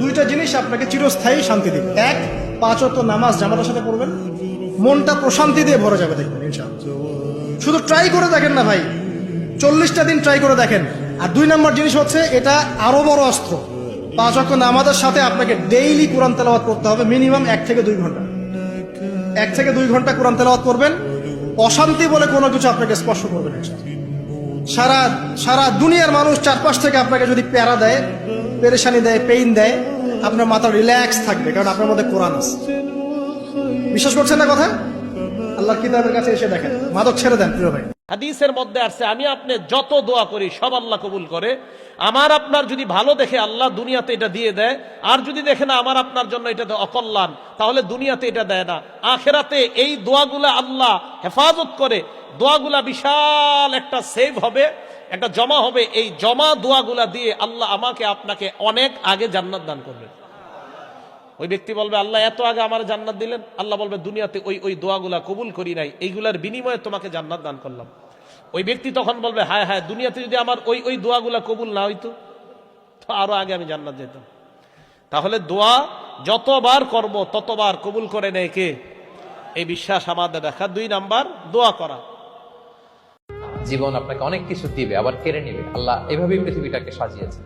দুইটা জিনিস আপনাকে চিরস্থায়ী শান্তি দিবে। এক, 5 ওয়াক্ত নামাজ জামাতের সাথে পড়বেন, মনটা প্রশান্তি দিয়ে ভরে যাবে, দেখবেন ইনশাআল্লাহ। শুধু ট্রাই করে দেখেন না ভাই, 40টা দিন ট্রাই করে দেখেন। আর 2 নম্বর জিনিস হচ্ছে, এটা আরো বড় অস্ত্র। 5 ওয়াক্ত নামাজের সাথে আপনাকে ডেইলি কোরআন তেলাওয়াত করতে হবে, মিনিমাম 1 থেকে 2 ঘন্টা। 1 থেকে 2 ঘন্টা কোরআন তেলাওয়াত করবেন, অশান্তি বলে কোনো কিছু আপনাকে স্পর্শ করবে না। সারা দুনিয়ার মানুষ চারপাশ থেকে আপনাকে যদি প্যারা দেয়, পেরেশানি দেয়, পেইন দেয়, আপনার মাথা রিল্যাক্স থাকবে, কারণ আপনার মধ্যে কোরআন আছে। বিশ্বাস করছেন না কথা? আল্লাহর কিতাবের কাছে এসে দেখেন, মাদক ছেড়ে দেন প্রিয় ভাই। হাদিসের মধ্যে আসছে, আমি আপনি যত দোয়া করি সব আল্লাহ কবুল করে। আমার আপনার যদি ভালো দেখে আল্লাহ দুনিয়াতে এটা দিয়ে দেয়, আর যদি দেখে না আমার আপনার জন্য এটা অকল্যাণ, তাহলে দুনিয়াতে এটা দেয় না, আখেরাতে এই দোয়াগুলা আল্লাহ হেফাজত করে। দোয়াগুলা বিশাল একটা সেভ হবে, একটা জমা হবে। এই জমা দোয়াগুলা দিয়ে আল্লাহ আমাকে আপনাকে অনেক আগে জান্নাত দান করবে। ওই ব্যক্তি বলবে, আল্লাহ এত আগে আমার জান্নাত দিলেন। আল্লাহ বলবে, দুনিয়াতে ওই দোয়াগুলা কবুল করি নাই, এইগুলার বিনিময়ে তোমাকে জান্নাত দান করলাম। ওই ব্যক্তি তখন বলবে, হায় হায়, দুনিয়াতে যদি আমার ওই দোয়াগুলা কবুল না হইতো, তো আরো আগে আমি জান্নাত যেতাম। তাহলে দোয়া যতবার করব ততবার কবুল করে নেয় কে? এই বিশ্বাস আমাদের রাখা। 2 নাম্বার, দোয়া করা। জীবন আপনাকে অনেক কিছু দিবে, আবার কেড়ে নিবে। আল্লাহ এভাবেই পৃথিবীটাকে সাজিয়েছে।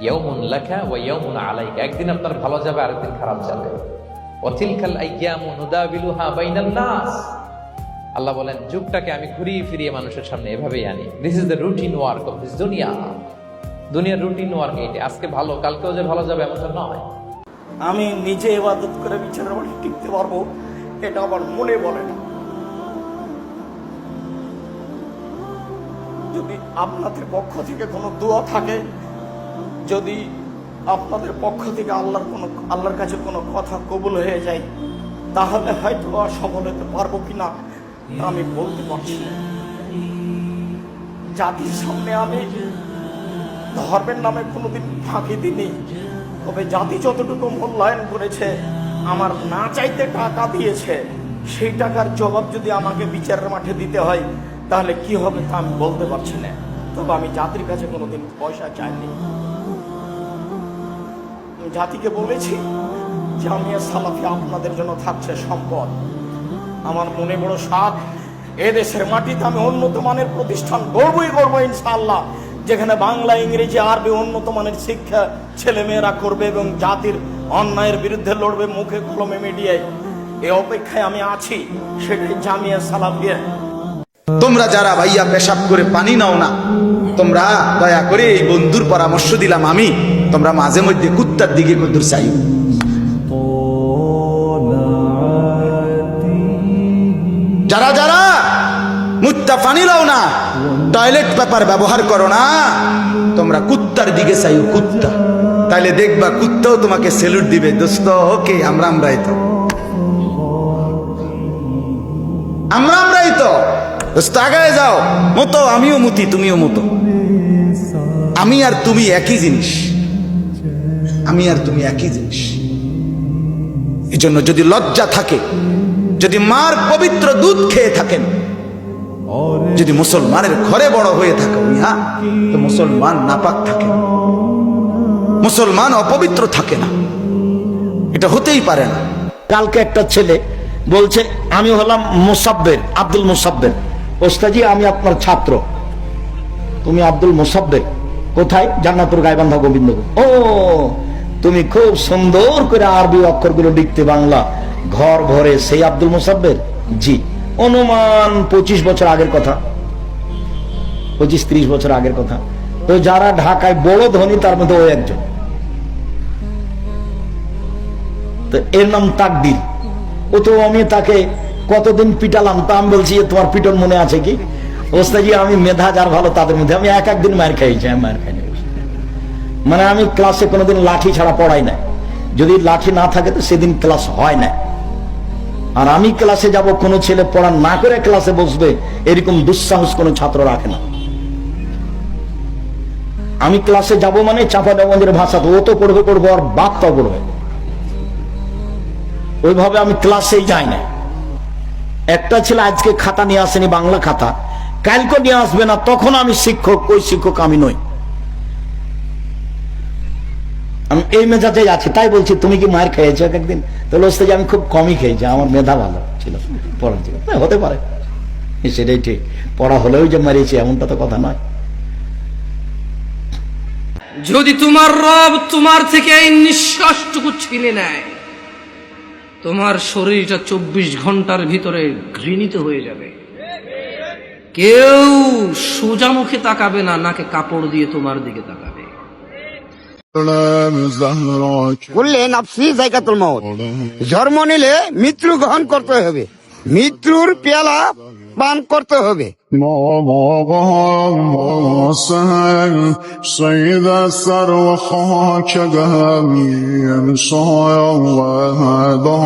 ইয়াউমুন লাকা ওয়া ইয়াউমুন আলাইকা, একদিন আপনার ভালো যাবে, আরেকদিন খারাপ যাবে। ওয়া তিলকাল আইয়ামু নুদাবিলুহা বাইনান নাস, আল্লাহ বলেন যুগটাকে আমি ঘুরিয়ে ফিরিয়ে মানুষের সামনে এভাবেই আনি। This is the routine work of this দুনিয়া। দুনিয়ার রুটিন ওয়ার্ক এটা, আজকে ভালো কালকেও যে ভালো যাবে এমনটা নয়। আমি নিজে ইবাদত করে বিচারের মাঠে টিকতে পারবো, এটা আমার মনে বলে না। যদি আপনাদের পক্ষ থেকে কোনো দোয়া থাকে, যদি আপনাদের পক্ষ থেকে আল্লাহর কাছে কোনো কথা কবুল হয়ে যায়, তাহলে হয়তো সফল হতে পারবো কিনা আমি বলতে পারছি না। জাতির সামনে আমি ধর্মের নামে কোনোদিন ফাঁকি দিইনি, তবে জাতি যতটুকু মূল্যায়ন করেছে, আমার না চাইতে টাকা দিয়েছে, সেই টাকার জবাব যদি আমাকে বিচারের মাঠে দিতে হয়, তাহলে কি হবে তা আমি বলতে পারছি না। তবে আমি জাতির কাছে কোনোদিন পয়সা চাইনি। জাতিকে বলেছি, জামিয়া সালাফি আপনাদের জন্য থাকছে সম্পদ। আমার মনে বড় সাধ, এদেশের মাটিতে আমি উন্নত মানের প্রতিষ্ঠান গড়বই গড়বো ইনশাআল্লাহ, যেখানে বাংলা, ইংরেজি, আরবি উন্নত মানের শিক্ষা ছেলেমেয়েরা করবে এবং জাতির অন্যায়ের বিরুদ্ধে লড়বে মুখে কলমে মিডিয়ায়। এই অপেক্ষায় আমি আছি, সেটাই জামিয়া সালাফিয়া। তোমরা যারা ভাইয়া পেশাব করে পানি নাও না, তোমরা দয়া করে, এই বন্ধুর পরামর্শ দিলাম আমি, তোমরা মাঝে মধ্যে কুত্তার দিকে কদ্দুর চাই। যারা যারা মুত্তা পানি লাও না, টয়লেট পেপার ব্যবহার করো না, তোমরা কুত্তার দিকে চাই, কুত্তা। তাইলে দেখবা কুত্তাও তোমাকে সেলুট দিবে, দোস্ত ওকে, আমরাই তো দোস্ত, আগায় যাও, মতো আমিও মতি, তুমিও মতো। আমি আর তুমি একই জিনিস, আমি আর তুমি একই জিনিস। এই জন্য যদি লজ্জা থাকে, যদি মার পবিত্র দুধ খেয়ে থাকেন, যদি মুসলমানের ঘরে বড় হয়ে থাকে, তো মুসলমান নাপাক থাকে, মুসলমান অপবিত্র থাকে না, এটা হতেই পারে না। কালকে একটা ছেলে বলছে, আমি হলাম মুসাব্বের, আব্দুল মুসাব্বের। ওস্তাজি, আমি আপনার ছাত্র। তুমি আব্দুল মুসাব্বের কোথায়? জান্নাতুল গায়বান্ধা গোবিন্দপুর। ও, তুমি খুব সুন্দর করে আরবি অক্ষরগুলো লিখতে, বাংলা ঘর ভরে, সেই আব্দুল মুসাব্বের? জি। অনুমান 25 বছর আগের কথা, 25-30 বছর আগের কথা। তো যারা ঢাকায় বড় ধনী, তার মধ্যে ও একজন। তো এর নাম তাকদির। ও তো, আমি তাকে কতদিন পিটালাম, তা আমি বলছি, তোমার পিটন মনে আছে কি? ওস্তাজি, আমি মেধা যার ভালো তাদের মধ্যে, আমি একদিন মার খাইছি, আমি মার খাইনি। মানে আমি ক্লাসে কোনোদিন লাঠি ছাড়া পড়াই না, যদি লাঠি না থাকে তো সেদিন ক্লাস হয় না। আর আমি ক্লাসে যাব, কোনো ছেলে পড়া না করে ক্লাসে বসবে, এরকম দুঃসাহস কোনো ছাত্র রাখে না। আমি ক্লাসে যাব মানে চাঁপাইনবাবগঞ্জের ভাষা, তো ও তো পড়বে আর বাপটাও পড়বে, ওইভাবে আমি ক্লাসেই যাই না। একটা ছেলে আজকে খাতা নিয়ে আসেনি, বাংলা খাতা, কালকে নিয়ে আসবে না, তখন আমি শিক্ষক, ওই শিক্ষক আমি নই। আমি এই মেজাজে আছি, তাই বলছি তুমি কি মায়ের খেয়েছো এক একদিন? তাহলে ওস্তাদ আমি খুব কমই খেয়েছি, আমার মেধা ভালো ছিল পড়ার দিকে। হতে পারে, সেটাই ঠিক, পড়া হলেও যে মারিয়েছি এমনটা তো কথা নয়। যদি তোমার রব তোমার থেকে এই নিঃশ্বাসটুকু ছিনে নেয়, তোমার শরীরটা 24 ঘন্টার ভিতরে ঘৃণিত হয়ে যাবে। কেউ সোজা মুখে তাকাবে না, নাকে কাপড় দিয়ে তোমার দিকে তাকাবে। বললে নাফসি জায়গাতুল মউত, জন্ম নিলে মৃত্যু গ্রহণ করতে হবে, মৃত্যুর পেয়ালা পান করতে হবে। صيد الثروة خاك جهامي صايا الله هذا